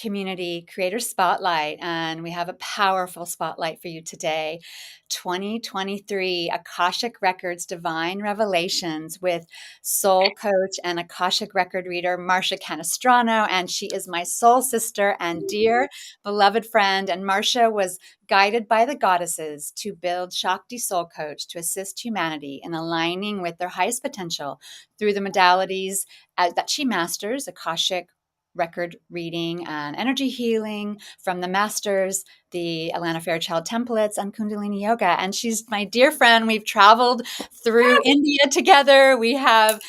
Community Creator Spotlight, and we have a powerful spotlight for you today. 2023 Akashic Records Divine Revelations with soul coach and Akashic record reader Marcia CANESTRANO, and she is my soul sister and dear beloved friend. And Marcia was guided by the goddesses to build Shakti Soul Coach to assist humanity in aligning with their highest potential through the modalities that she masters: Akashic record reading and energy healing from the masters, the Atlanta Fairchild templates, and Kundalini yoga. And she's my dear friend. We've traveled through India together. We have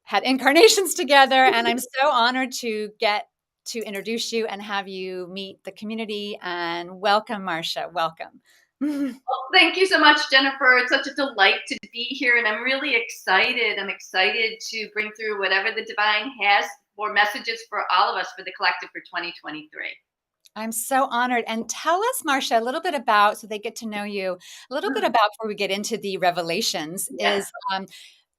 had incarnations together, and I'm so honored to get to introduce you and have you meet the community. And welcome, Marcia. Welcome. Well, thank you so much, Jennifer. It's such a delight to be here, and I'm really excited. I'm excited to bring through whatever the divine has for messages for all of us for the collective for 2023. I'm so honored. And tell us, Marcia, a little bit about, so they get to know you, a little bit about, before we get into the revelations, is tell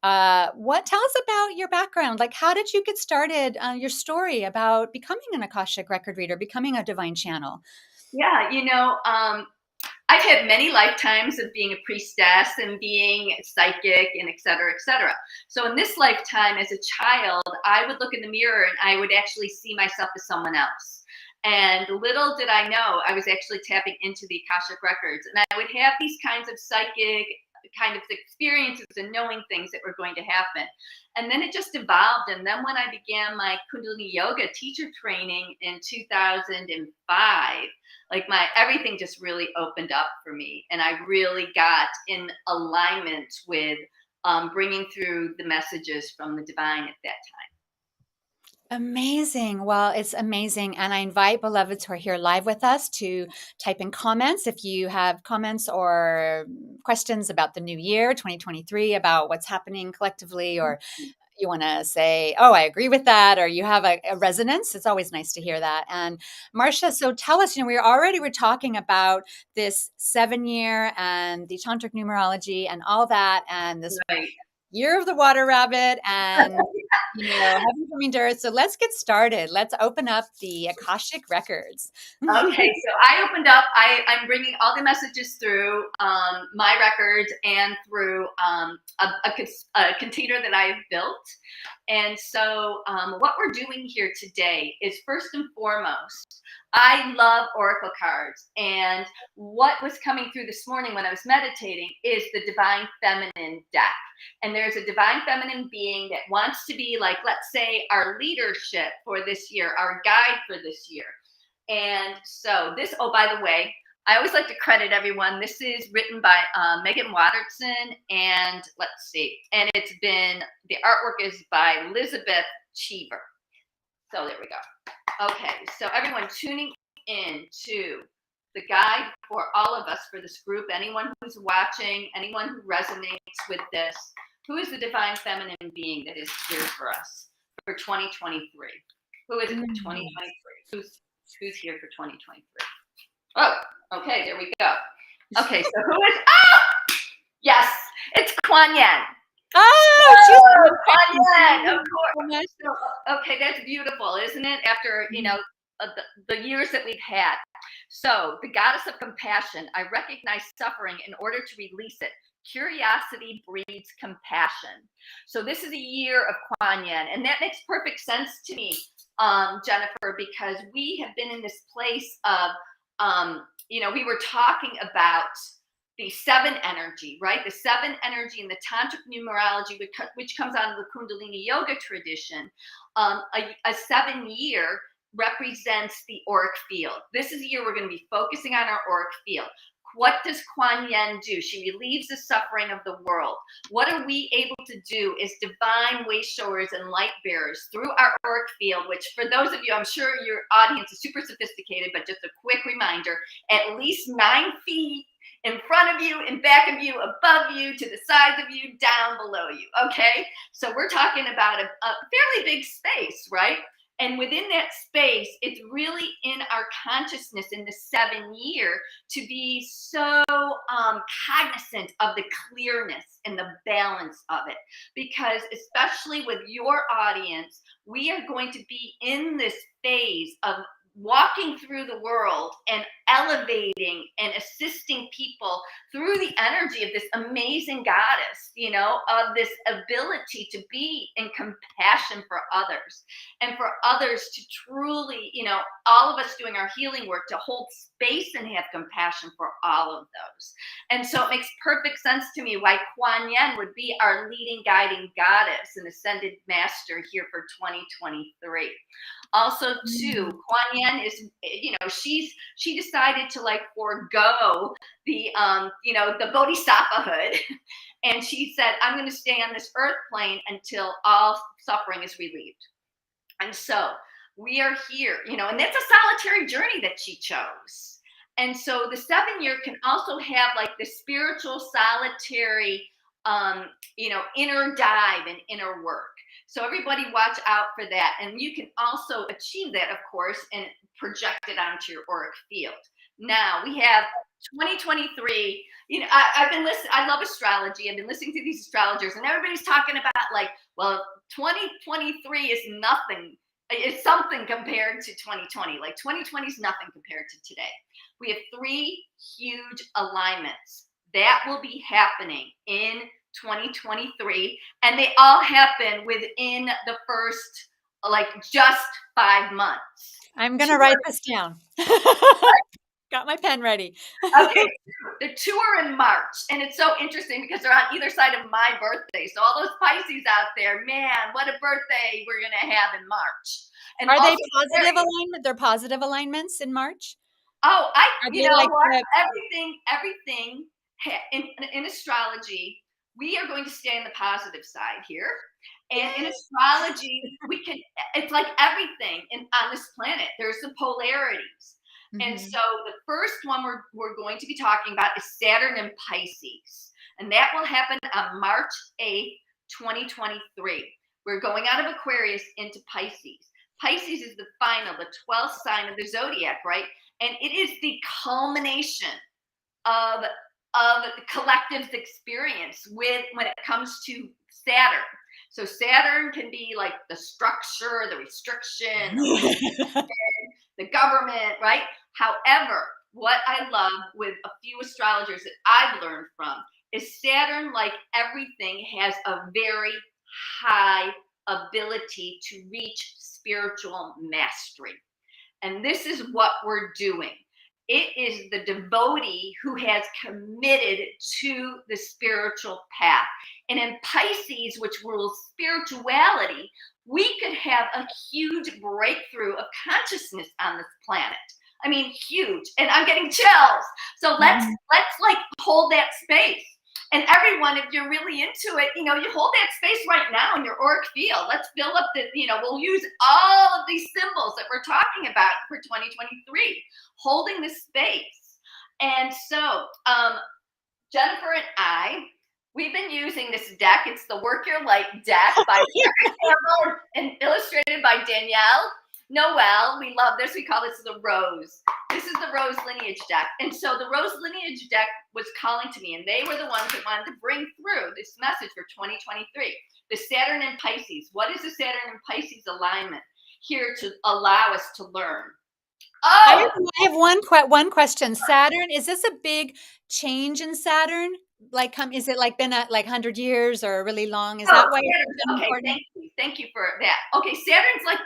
us about your background. Like, how did you get started, your story about becoming an Akashic record reader, becoming a divine channel? Yeah, I've had many lifetimes of being a priestess and being psychic and et cetera, et cetera. So in this lifetime as a child, I would look in the mirror and I would actually see myself as someone else. And little did I know, I was actually tapping into the Akashic records. And I would have these kinds of psychic kind of experiences and knowing things that were going to happen. And then it just evolved. And then when I began my Kundalini yoga teacher training in 2005, like everything just really opened up for me. And I really got in alignment with bringing through the messages from the divine at that time. Amazing. Well, it's amazing. And I invite beloveds who are here live with us to type in comments if you have comments or questions about the new year, 2023, about what's happening collectively, or you want to say, oh, I agree with that, or you have a resonance. It's always nice to hear that. And Marcia, so tell us, we're talking about this 7-year and the tantric numerology and all that, and this year of the water rabbit, and heaven coming to earth. So let's get started. Let's open up the Akashic records. Okay, so I opened up. I'm bringing all the messages through my records and through a container that I've built. And so what we're doing here today is, first and foremost, I love oracle cards. And what was coming through this morning when I was meditating is the Divine Feminine deck. And there's a divine feminine being that wants to be, like, let's say, our leadership for this year, our guide for this year. And so this, oh, by the way, I always like to credit everyone. This is written by Megan Watterson, and let's see. And the artwork is by Elizabeth Cheever. So there we go. Okay, so everyone tuning in to the guide for all of us for this group, anyone who's watching, anyone who resonates with this, who is the divine feminine being that is here for us for 2023? Who is it for 2023? Who's here for 2023? Oh, okay, there we go. Okay, so who is, yes, it's Kuan Yin. Oh, Kuan Yin, of course. So, okay, that's beautiful, isn't it? After, the years that we've had. So the goddess of compassion, I recognize suffering in order to release it. Curiosity breeds compassion. So this is a year of Kuan Yin, and that makes perfect sense to me, Jennifer, because we have been in this place of, we were talking about the 7 energy, right? The 7 energy in the tantric numerology, which comes out of the Kundalini yoga tradition. A 7-year represents the auric field. This is a year we're going to be focusing on our auric field. What does Kuan Yin do? She relieves the suffering of the world. What are we able to do as divine wayshowers and light bearers through our auric field, which for those of you, I'm sure your audience is super sophisticated, but just a quick reminder, at least 9 feet in front of you, in back of you, above you, to the sides of you, down below you, okay? So we're talking about a fairly big space, right? And within that space, it's really in our consciousness in the 7-year to be so cognizant of the clearness and the balance of it. Because especially with your audience, we are going to be in this phase of walking through the world and elevating and assisting people through the energy of this amazing goddess, you know, of this ability to be in compassion for others and for others to truly, you know, all of us doing our healing work to hold space and have compassion for all of those. And so it makes perfect sense to me why Kuan Yin would be our leading guiding goddess and ascended master here for 2023. Also, too, Kuan Yin is, you know, she decided to like forego the, you know, the bodhisattvahood, and she said, "I'm going to stay on this earth plane until all suffering is relieved." And so we are here, you know, and that's a solitary journey that she chose. And so the 7 year can also have like the spiritual solitary, you know, inner dive and inner work. So everybody watch out for that. And you can also achieve that, of course, and project it onto your auric field. Now we have 2023. You know, I've been listening. I love astrology. I've been listening to these astrologers, and everybody's talking about like, well, 2023 is nothing. It's something compared to 2020. Like 2020 is nothing compared to today. We have 3 huge alignments that will be happening in 2023, and they all happen within the first like just 5 months. I'm going to write this down. Got my pen ready. Okay, the 2 are in March, and it's so interesting because they're on either side of my birthday. So all those Pisces out there, man, what a birthday we're going to have in March. And are also, they positive alignment? They're positive alignments in March? Oh, you know like what? Everything in astrology, we are going to stay on the positive side here. And in astrology, it's like everything on this planet, there's the polarities. And so the first one we're going to be talking about is Saturn in Pisces. And that will happen on March 8th, 2023. We're going out of Aquarius into Pisces. Pisces is the final, the 12th sign of the zodiac, right? And it is the culmination of the collective's experience when it comes to Saturn. So Saturn can be like the structure, the restriction, the government, right? However, what I love with a few astrologers that I've learned from is Saturn, like everything, has a very high ability to reach spiritual mastery. And this is what we're doing. It is the devotee who has committed to the spiritual path. And in Pisces, which rules spirituality, we could have a huge breakthrough of consciousness on this planet. I mean, huge. And I'm getting chills. So let's like hold that space. And everyone, if you're really into it, you know, you hold that space right now in your auric field. Let's build up the, you know, we'll use all of these symbols that we're talking about for 2023, holding the space. And so Jennifer and I, we've been using this deck. It's the Work Your Light deck by Campbell and illustrated by Danielle Noel. We love this. We call this the Rose. This is the Rose Lineage deck. And so the Rose Lineage deck was calling to me, and they were the ones that wanted to bring through this message for 2023. The Saturn and Pisces. What is the Saturn and Pisces alignment here to allow us to learn? Oh, I have one question. Saturn, is this a big change in Saturn? Like, is it like been like 100 years or really long? Is that why it's important? Thank you for that. Okay, Saturn's like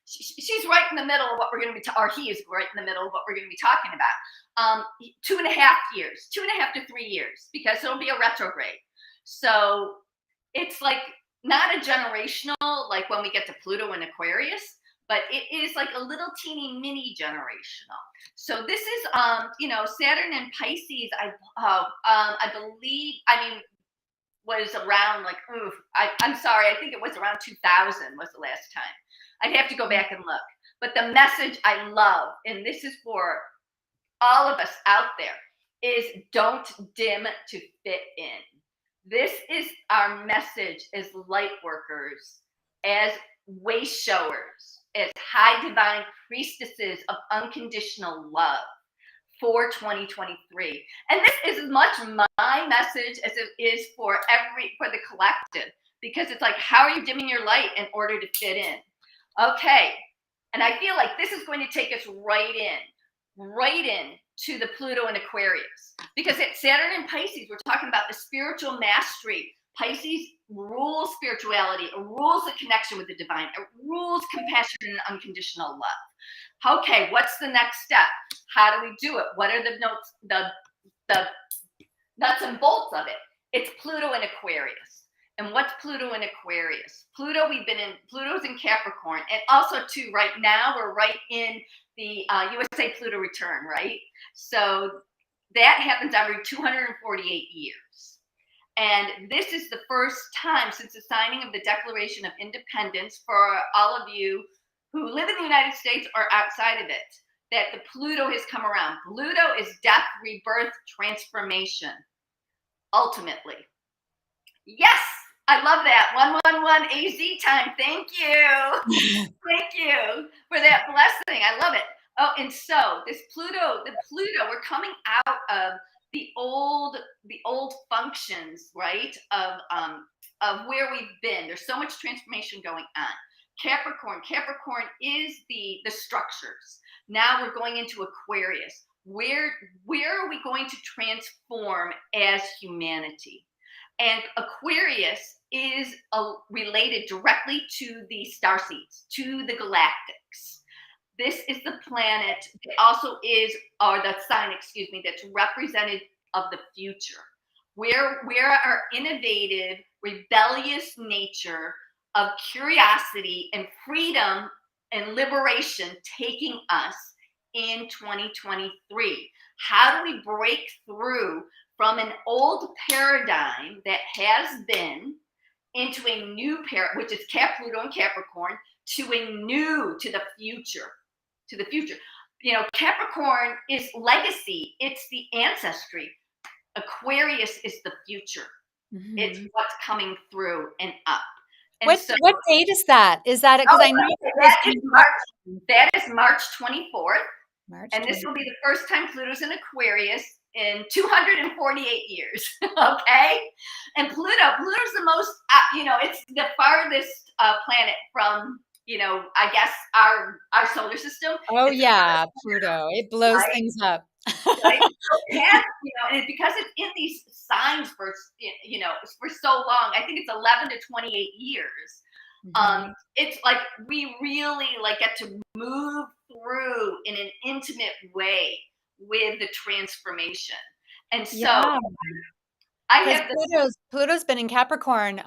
she's right in the middle of what we're going to be, or he is right in the middle of what we're going to be talking about. 2.5 years, 2.5 to 3 years, because it'll be a retrograde. So it's like not a generational, like when we get to Pluto and Aquarius, but it is like a little teeny mini generational. So this is, you know, Saturn and Pisces, I believe, was around like, I'm sorry, I think it was around 2000 was the last time. I'd have to go back and look. But the message I love, and this is for all of us out there, is don't dim to fit in. This is our message as light workers, as Wayshowers, as high divine priestesses of unconditional love for 2023. And this is as much my message as it is for the collective, because it's like, how are you dimming your light in order to fit in? Okay. And I feel like this is going to take us right in to the Pluto in Aquarius. Because at Saturn in Pisces, we're talking about the spiritual mastery. Pisces rules spirituality, rules the connection with the divine, it rules compassion and unconditional love. Okay, what's the next step? How do we do it? What are the notes, the nuts and bolts of it? It's Pluto in Aquarius. And what's Pluto in Aquarius? Pluto's in Capricorn. And also too, right now, we're right in the USA Pluto return, right? So that happens every 248 years. And this is the first time since the signing of the Declaration of Independence for all of you who live in the United States or outside of it, that the Pluto has come around. Pluto is death, rebirth, transformation, ultimately. Yes, I love that. 111 AZ time. Thank you. Thank you for that blessing. I love it. Oh, and so this Pluto, we're coming out of the old functions, right? Of where we've been. There's so much transformation going on. Capricorn is the structures. Now we're going into Aquarius. Where are we going to transform as humanity? And Aquarius is related directly to the starseeds, to the galactics. This is the planet that also is, or the sign, excuse me, that's representative of the future, where our innovative, rebellious nature of curiosity and freedom and liberation taking us in 2023. How do we break through from an old paradigm that has been into a new paradigm, which is Pluto and Capricorn, to the future, You know, Capricorn is legacy. It's the ancestry. Aquarius is the future. Mm-hmm. It's what's coming through and up. And what date is that? Is that it? Because I know that is March 24th. And this will be the first time Pluto's in Aquarius in 248 years. Okay. And Pluto's the most, it's the farthest planet from, I guess our solar system. Oh yeah, Pluto. It blows things up. Right? And because it's in these signs for so long, I think it's 11 to 28 years. Mm-hmm. It's like we really get to move through in an intimate way with the transformation. And so Pluto's been in Capricorn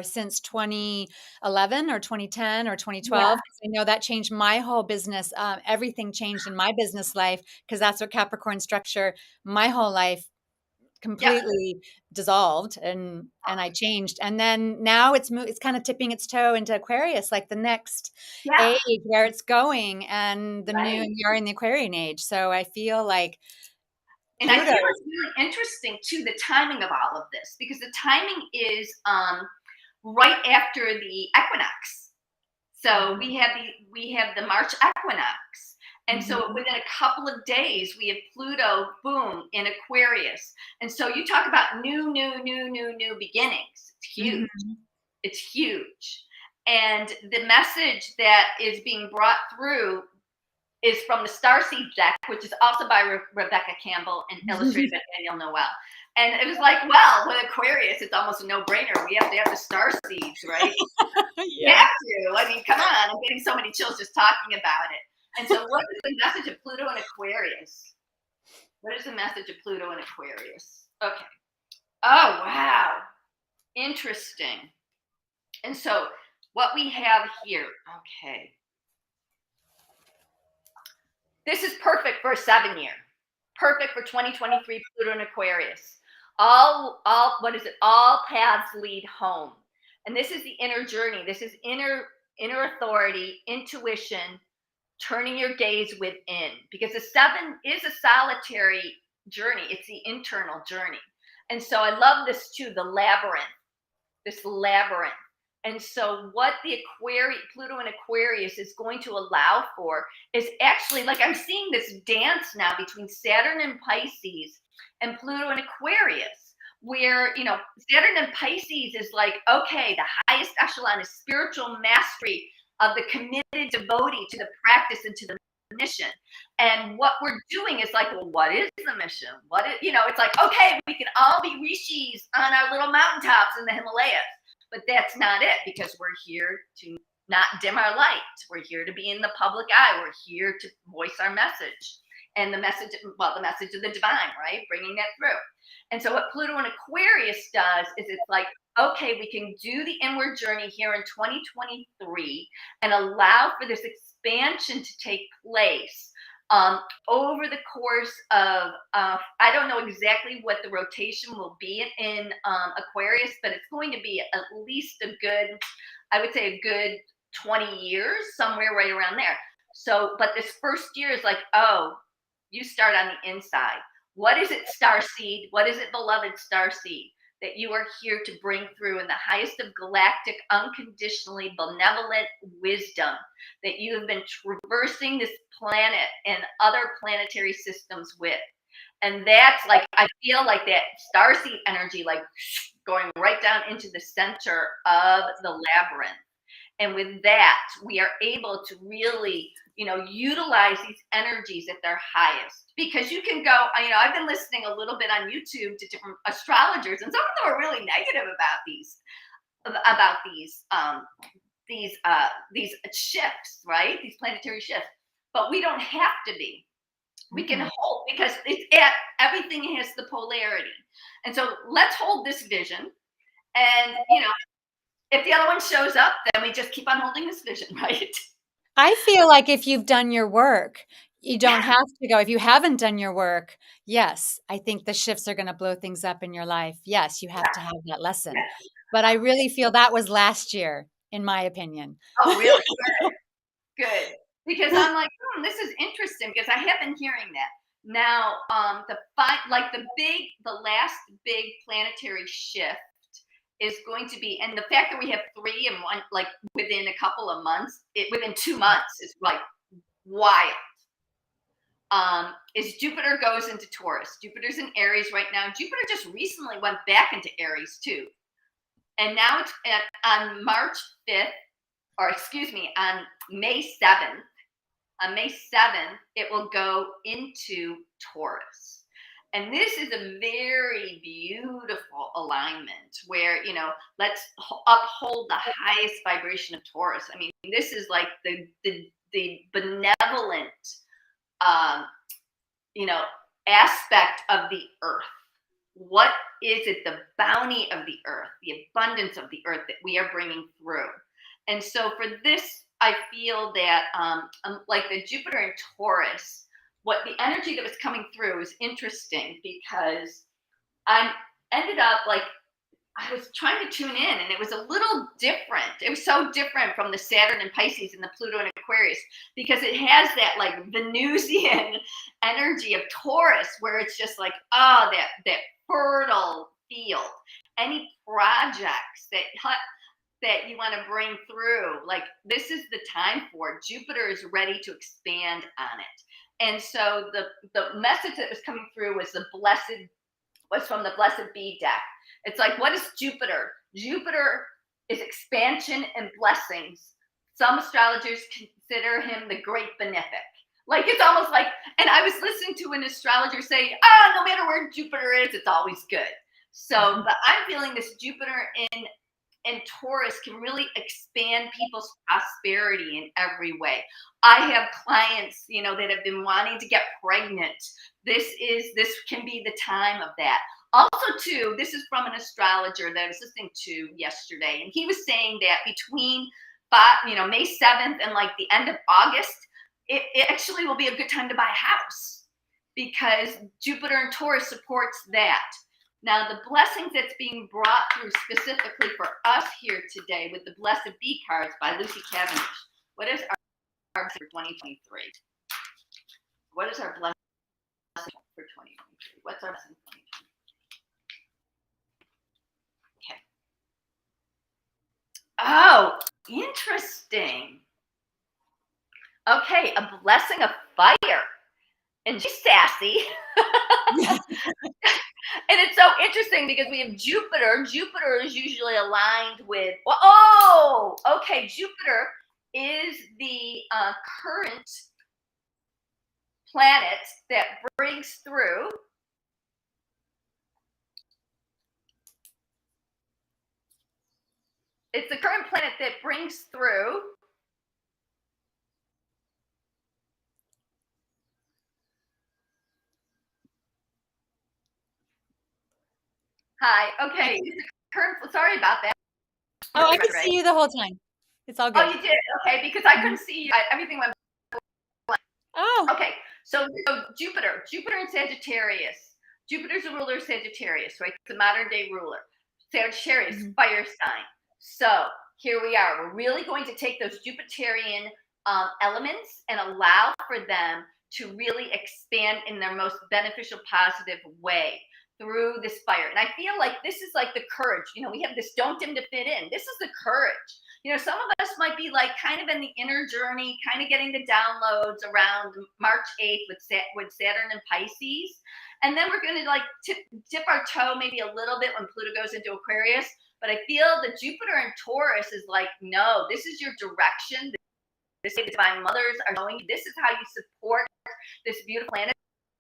since 2011 or 2010 or 2012. Yeah. I know that changed my whole business. Everything changed in my business life because that's what Capricorn structure. My whole life completely dissolved and I changed. And then now it's kind of tipping its toe into Aquarius, like the next age where it's going, and you're in the Aquarian age. So I feel like. And I feel it's really interesting too, the timing of all of this, because the timing is right after the equinox. So we have the March equinox. And so within a couple of days, we have Pluto, boom, in Aquarius. And so you talk about new beginnings. It's huge. Mm-hmm. It's huge. And the message that is being brought through is from the Starseed deck, which is also by Rebecca Campbell and illustrated by Daniel Noel. And it was like, well, with Aquarius, it's almost a no-brainer. We have to have the starseeds, right? You have to. I mean, come on. I'm getting so many chills just talking about it. And so what is the message of Pluto and Aquarius? What is the message of Pluto and Aquarius? Okay. Oh, wow. Interesting. And so what we have here, okay. This is perfect for a 7-year. Perfect for 2023 Pluto and Aquarius. All paths lead home. And this is the inner journey. This is inner authority, intuition, turning your gaze within. Because the 7 is a solitary journey. It's the internal journey. And so I love this too, the labyrinth. This labyrinth. And so what the Pluto and Aquarius is going to allow for is actually, like, I'm seeing this dance now between Saturn and Pisces and Pluto and Aquarius, where, Saturn and Pisces is like, okay, the highest echelon is spiritual mastery, of the committed devotee to the practice and to the mission. And what we're doing is like, well, what is the mission? What is, it's like, okay, we can all be rishis on our little mountaintops in the Himalayas, but that's not it, because we're here to not dim our light. We're here to be in the public eye. We're here to voice our message, and the message of the divine, right? Bringing that through. And so what Pluto in Aquarius does is it's like, okay, we can do the inward journey here in 2023 and allow for this expansion to take place over the course of, I don't know exactly what the rotation will be in Aquarius, but it's going to be at least a good 20 years, somewhere right around there. So, but this first year is like, oh, you start on the inside. What is it, starseed? What is it, beloved starseed, that you are here to bring through in the highest of galactic, unconditionally benevolent wisdom that you have been traversing this planet and other planetary systems with? And that's like, I feel like that starseed energy, like going right down into the center of the labyrinth. And with that, we are able to really, utilize these energies at their highest. Because you can go, I've been listening a little bit on YouTube to different astrologers, and some of them are really negative about these shifts, right? These planetary shifts. But we don't have to be. We can hold, because everything has the polarity. And so let's hold this vision. And, if the other one shows up, then we just keep on holding this vision, right? I feel like if you've done your work, you don't have to go. If you haven't done your work, yes, I think the shifts are going to blow things up in your life. Yes, you have to have that lesson. But I really feel that was last year, in my opinion. Oh, really? Good. Because I'm like, this is interesting, because I have been hearing that. Now, the last big planetary shift is going to be, and the fact that we have 3 and 1, like within a couple of months, within 2 months is like wild. Is Jupiter goes into Taurus. Jupiter's in Aries right now. Jupiter just recently went back into Aries too. And now it's on March 5th, or excuse me, on May 7th. On May 7th, it will go into Taurus. And this is a very beautiful alignment where, let's uphold the highest vibration of Taurus. I mean, this is like the benevolent, aspect of the earth. What is it? The bounty of the earth, the abundance of the earth that we are bringing through. And so for this, I feel that like the Jupiter and Taurus, what the energy that was coming through is interesting, because I ended up like, I was trying to tune in, and it was a little different. It was so different from the Saturn and Pisces and the Pluto and Aquarius, because it has that like Venusian energy of Taurus, where it's just like, oh, that fertile field. Any projects that you want to bring through, like, this is the time for. Jupiter is ready to expand on it. And so the message that was coming through was from the Blessed Bee deck. It's like, what is Jupiter? Jupiter is expansion and blessings. Some astrologers consider him the great benefic. Like, it's almost like, and I was listening to an astrologer say, no matter where Jupiter is, it's always good. So, but I'm feeling this Jupiter in Taurus can really expand people's prosperity in every way. I have clients, that have been wanting to get pregnant. This can be the time of that. Also, too, this is from an astrologer that I was listening to yesterday, and he was saying that between May 7th and like the end of August, it actually will be a good time to buy a house, because Jupiter and Taurus supports that. Now, the blessings that's being brought through specifically for us here today with the Blessed Bee cards by Lucy Cavendish. What is our blessing for 2023? What is our blessing for 2023? What's our blessing for 2023? Okay. Oh, interesting. Okay, a blessing of fire. And she's sassy. And it's so interesting because we have Jupiter. Jupiter is usually aligned with, Jupiter is the current planet that brings through it's the current planet that brings through hi, okay. Sorry about that. Oh, I can see you the whole time. It's all good. Oh, you did? Okay, because I couldn't see you. Everything went blank. Oh. Okay, so Jupiter in Sagittarius. Jupiter's the ruler of Sagittarius, right? It's the modern day ruler. Sagittarius, fire sign. So here we are. We're really going to take those Jupiterian elements and allow for them to really expand in their most beneficial, positive way through this fire. And I feel like this is like the courage. We have this don't dim to fit in. This is the courage. Some of us might be like kind of in the inner journey, kind of getting the downloads around March 8th with Saturn and Pisces. And then we're going to like dip our toe maybe a little bit when Pluto goes into Aquarius. But I feel that Jupiter and Taurus is like, no, this is your direction. This is the divine mothers are showing you. This is how you support this beautiful planet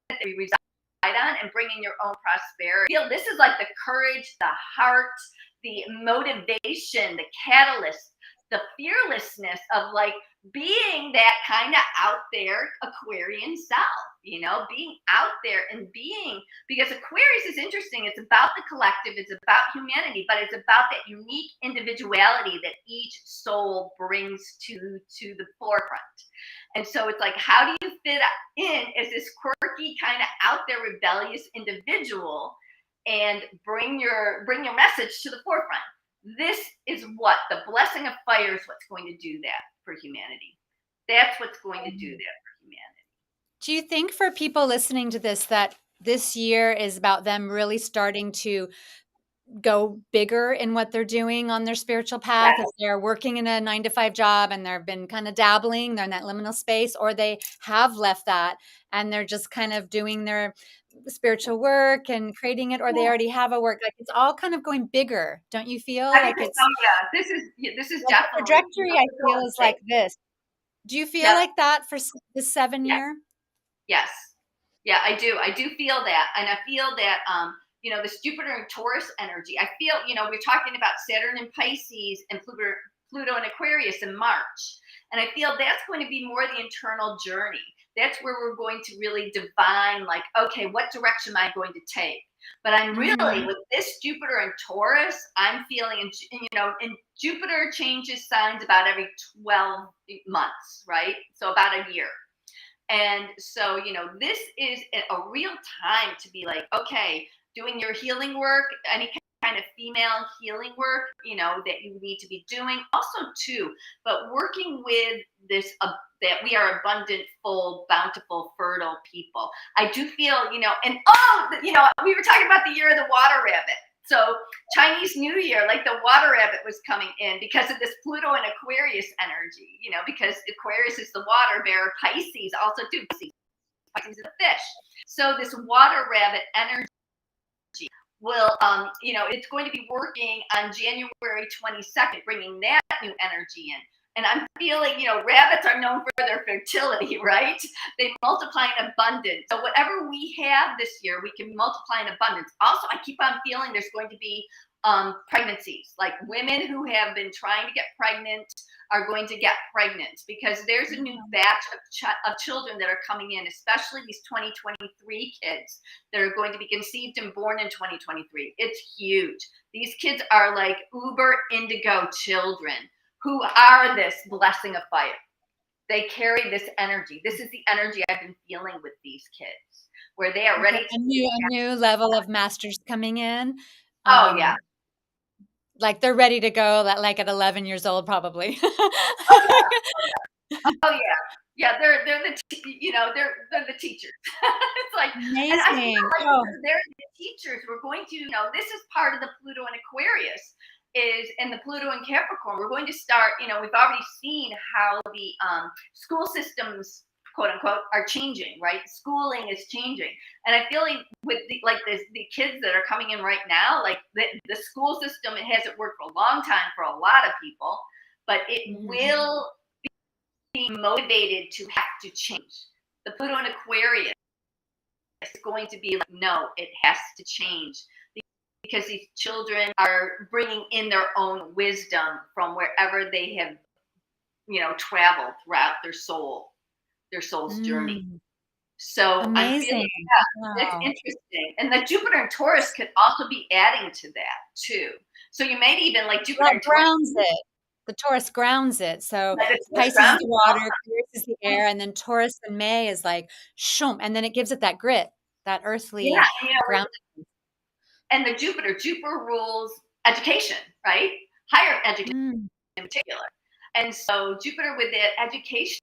that we reside on and bring in your own prosperity. I feel this is like the courage, the heart, the motivation, the catalyst, the fearlessness of like being that kind of out there Aquarian self, being out there and being, because Aquarius is interesting. It's about the collective, it's about humanity, but it's about that unique individuality that each soul brings to the forefront. And so it's like, how do you fit in as this quirky, kind of out there rebellious individual and bring your message to the forefront? This is what the blessing of fire is what's going to do that for humanity. That's what's going to do that for humanity. Do you think for people listening to this that this year is about them really starting to go bigger in what they're doing on their spiritual path? Yes. If they're working in a 9-to-5 job and they've been kind of dabbling, they're in that liminal space, or they have left that and they're just kind of doing their spiritual work and creating it, or they already have a work, like it's all kind of going bigger. Don't you feel like it's this is like definitely the trajectory I feel is like this. Do you feel like that for this 7 year? Yes. Yeah, I do. I do feel that. And I feel that, this Jupiter and Taurus energy, I feel, we're talking about Saturn and Pisces and Pluto and Aquarius in March. And I feel that's going to be more the internal journey. That's where we're going to really divine, like, okay, what direction am I going to take? But I'm really, with this Jupiter and Taurus, I'm feeling, and Jupiter changes signs about every 12 months, right? So about a year. And so, this is a real time to be like, okay, doing your healing work, any kind of female healing work, that you need to be doing also too, but working with this, that we are abundant, full, bountiful, fertile people. I do feel, and we were talking about the year of the water rabbit. So Chinese New Year, like the water rabbit was coming in because of this Pluto and Aquarius energy, because Aquarius is the water bearer, Pisces also too. Pisces is the fish. So this water rabbit energy will, it's going to be working on January 22nd, bringing that new energy in. And I'm feeling, rabbits are known for their fertility, right? They multiply in abundance. So whatever we have this year, we can multiply in abundance. Also, I keep on feeling there's going to be pregnancies, like women who have been trying to get pregnant are going to get pregnant because there's a new batch of children that are coming in, especially these 2023 kids that are going to be conceived and born in 2023. It's huge. These kids are like uber indigo children who are this blessing of fire. They carry this energy. This is the energy I've been feeling with these kids, where they are ready to a new level of masters coming in. Oh yeah. Like they're ready to go like at 11 years old, probably. Oh yeah. Yeah, they're the they're the teachers. It's like, amazing. And I feel like they're the teachers. We're going to, this is part of the Pluto and Aquarius and the Pluto and Capricorn. We're going to start, we've already seen how the school systems, quote unquote, are changing, right? Schooling is changing. And I feel like with the kids that are coming in right now, like the school system, it hasn't worked for a long time for a lot of people, but it will being motivated to have to change. The Pluto in Aquarius is going to be like, no, it has to change, because these children are bringing in their own wisdom from wherever they have, traveled throughout their soul's journey. Mm, So I'm feeling, amazing. yeah, that's Wow. interesting. And the Jupiter and Taurus could also be adding to that too. So you may even like Jupiter Well, and it Taurus. grounds it. The Taurus grounds it. So Like the Taurus Pisces is ground. the water, Aquarius is the air, and then Taurus in May is like shoom, and then it gives it that grit, that Yeah, earthly ground. and the Jupiter rules education, right? Higher education Mm, in particular. And so Jupiter with the educational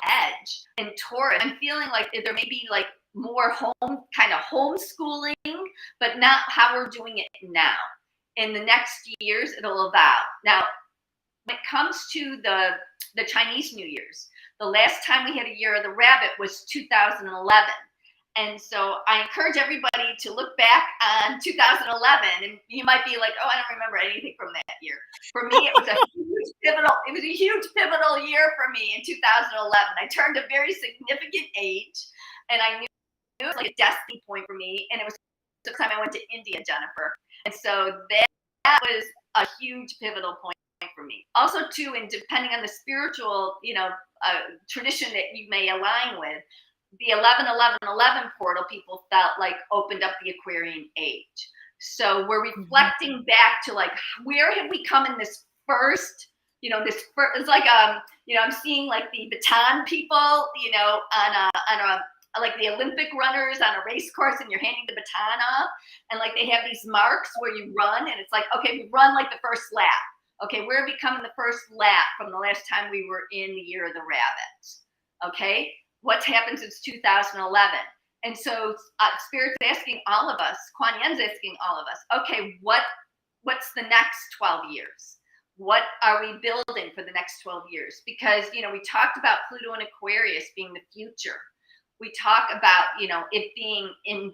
edge, and Taurus, I'm feeling like there may be like more kind of homeschooling, but not how we're doing it now. In the next years, it'll evolve. Now, when it comes to the Chinese New Year's, the last time we had a year of the rabbit was 2011. And so I encourage everybody to look back on 2011, and you might be like, "Oh, I don't remember anything from that year." For me, it was a huge pivotal year for me in 2011. I turned a very significant age, and I knew it was like a destiny point for me. And it was the time I went to India, Jennifer, and so that was a huge pivotal point for me. Also, too, and depending on the spiritual, tradition that you may align with, the 11-11-11 portal, people felt like opened up the Aquarian age. So we're mhm. reflecting back to like, where have we come in this first, it's like, I'm seeing like the baton people, like the Olympic runners on a race course, and you're handing the baton off, and like they have these marks where you run, and it's like, okay, we run like the first lap. Okay, where have we come in the first lap from the last time we were in the year of the rabbit? Okay, what's happened since 2011? And so Spirit's asking all of us, Kuan Yin's asking all of us, okay, what's the next 12 years? What are we building for the next 12 years? Because, we talked about Pluto and Aquarius being the future. We talk about, it being in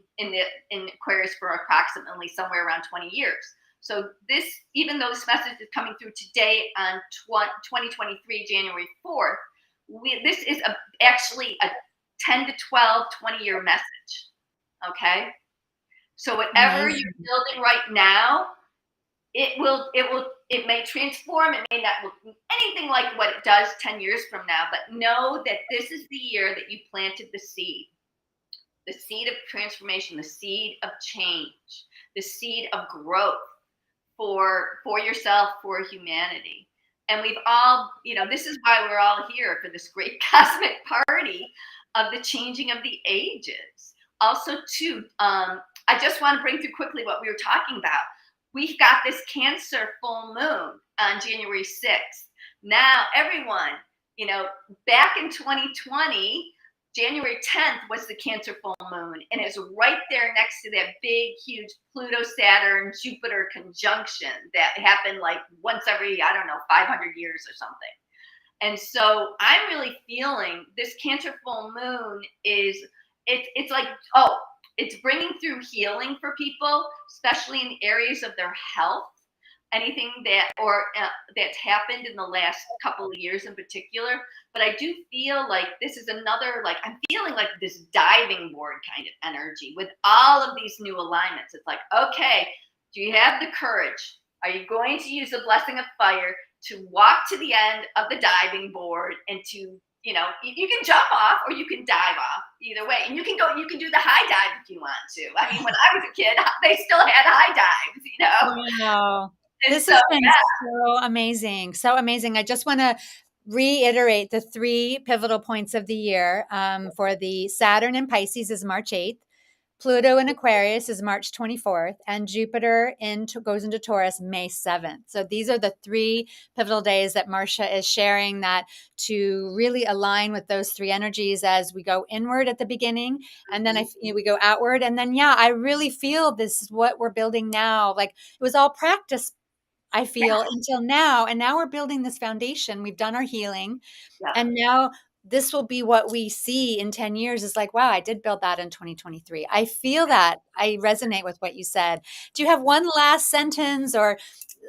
Aquarius for approximately somewhere around 20 years. So this, even though this message is coming through today on 2023, January 4th, this is actually a 10 to 12, 20-year message. Okay. So whatever you're Amazing. building right now, it may transform. It may not look anything like what it does 10 years from now, but know that this is the year that you planted the seed of transformation, the seed of change, the seed of growth for yourself, for humanity. And we've all, this is why we're all here for this great cosmic party of the changing of the ages. Also, too, I just want to bring through quickly what we were talking about. We've got this Cancer full moon on January 6th. Now, everyone, back in 2020, January 10th was the Cancer full moon, and it's right there next to that big, huge Pluto, Saturn, Jupiter conjunction that happened like once every, 500 years or something. And so I'm really feeling this Cancer full moon it's like, it's bringing through healing for people, especially in areas of their health. Anything that's happened in the last couple of years in particular. But I do feel like this is another, like, I'm feeling like this diving board kind of energy with all of these new alignments. It's like, okay, do you have the courage? Are you going to use the blessing of fire to walk to the end of the diving board and to, you can jump off or you can dive off, either way. And you can do the high dive if you want to. I mean, when I was a kid, they still had high dives. Wow. And This so, has been yeah. so amazing. So amazing. I just want to reiterate the 3 pivotal points of the year. For the Saturn in Pisces is March 8th. Pluto in Aquarius is March 24th, and Jupiter goes into Taurus May 7th. So these are the 3 pivotal days that Marcia is sharing, that to really align with those 3 energies as we go inward at the beginning, and then we go outward. And then, I really feel this is what we're building now. Like, it was all practice, I feel, until now. And now we're building this foundation. We've done our healing. Yeah. And now this will be what we see in 10 years is like, wow, I did build that in 2023. I feel that. I resonate with what you said. Do you have one last sentence or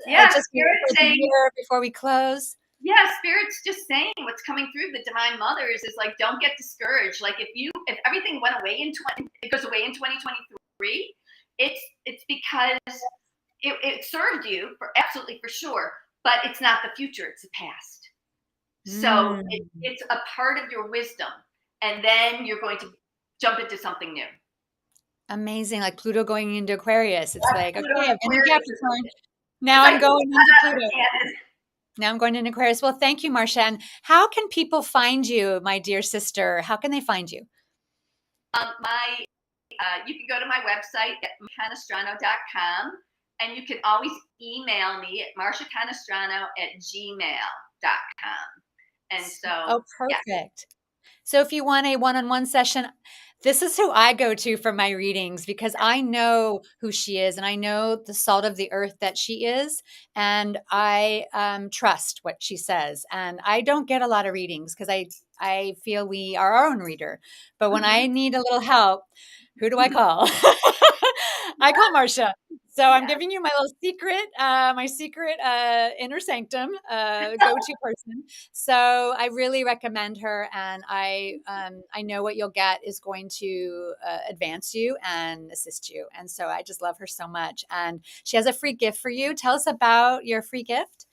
Yeah, just for Spirit the saying, year before we close? yeah, Spirit's just saying what's coming through the Divine Mothers is like, don't get discouraged. Like if everything went away it goes away in 2023, it's because it served you for absolutely for sure, but it's not the future, it's the past. So it's a part of your wisdom, and then you're going to jump into something new. Amazing. Like Pluto going into Aquarius. It's like, Pluto okay, and I've been in Aquarius Capricorn. Now I'm like, going into Pluto. Now I'm going into Aquarius. Well, thank you, Marcia. And how can people find you, my dear sister? How can they find you? You can go to my website at canestrano.com, and you can always email me at marciacanestrano@gmail.com. And so, oh, perfect. yeah. So if you want a one-on-one session, this is who I go to for my readings, because I know who she is and I know the salt of the earth that she is. And I trust what she says. And I don't get a lot of readings because I feel we are our own reader. But when I need a little help, who do I call? I call Marcia. So I'm giving you my little secret, inner sanctum, go-to person. So I really recommend her, and I know what you'll get is going to advance you and assist you. And so I just love her so much. And she has a free gift for you. Tell us about your free gift.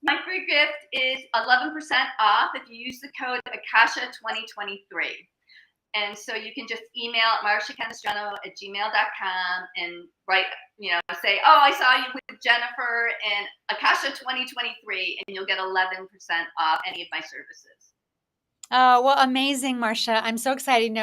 My free gift is 11% off if you use the code Akasha2023. And so you can just email marciacanestrano@gmail.com and write, say, oh, I saw you with Jennifer and Akasha 2023, and you'll get 11% off any of my services. Oh, well, amazing, Marcia. I'm so excited.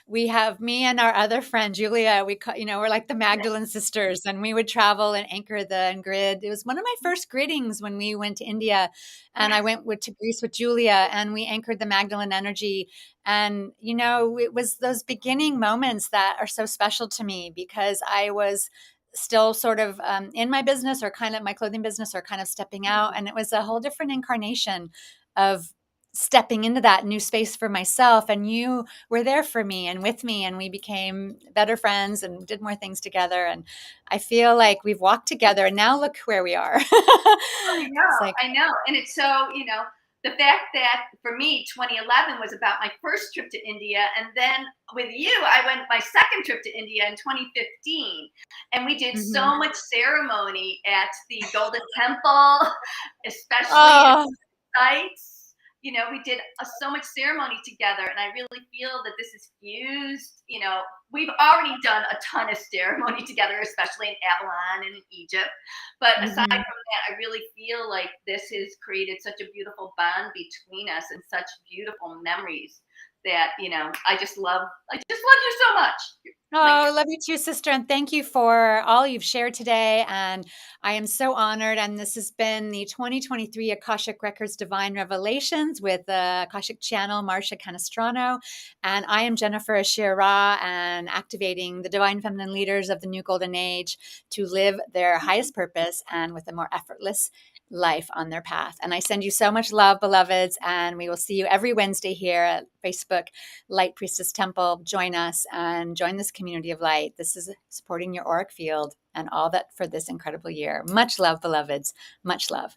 We have me and our other friend, Julia. We're like the Magdalene sisters, and we would travel and anchor the grid. It was one of my first griddings when we went to India, and I went to Greece with Julia, and we anchored the Magdalene energy. And, it was those beginning moments that are so special to me because I was still sort of in my business or kind of my clothing business or kind of stepping out. And it was a whole different incarnation of stepping into that new space for myself, and you were there for me and with me, and we became better friends and did more things together. And I feel like we've walked together, and now look where we are. I know. And it's so, the fact that for me 2011 was about my first trip to India, and then with you I went my second trip to India in 2015, and we did so much ceremony at the Golden Temple, especially sites. We did so much ceremony together, and I really feel that this is fused. We've already done a ton of ceremony together, especially in Avalon and in Egypt. But aside from that, I really feel like this has created such a beautiful bond between us and such beautiful memories that, I just love you so much. Oh, I love you too, sister. And thank you for all you've shared today. And I am so honored. And this has been the 2023 Akashic Records Divine Revelations with the Akashic channel, Marcia Canestrano. And I am Jennifer Ashira, and activating the divine feminine leaders of the new golden age to live their highest purpose and with a more effortless life on their path. And I send you so much love, beloveds, and we will see you every Wednesday here at Facebook Light Priestess Temple. Join us and join this community of light. This is supporting your auric field and all that for this incredible year. Much love, beloveds. Much love.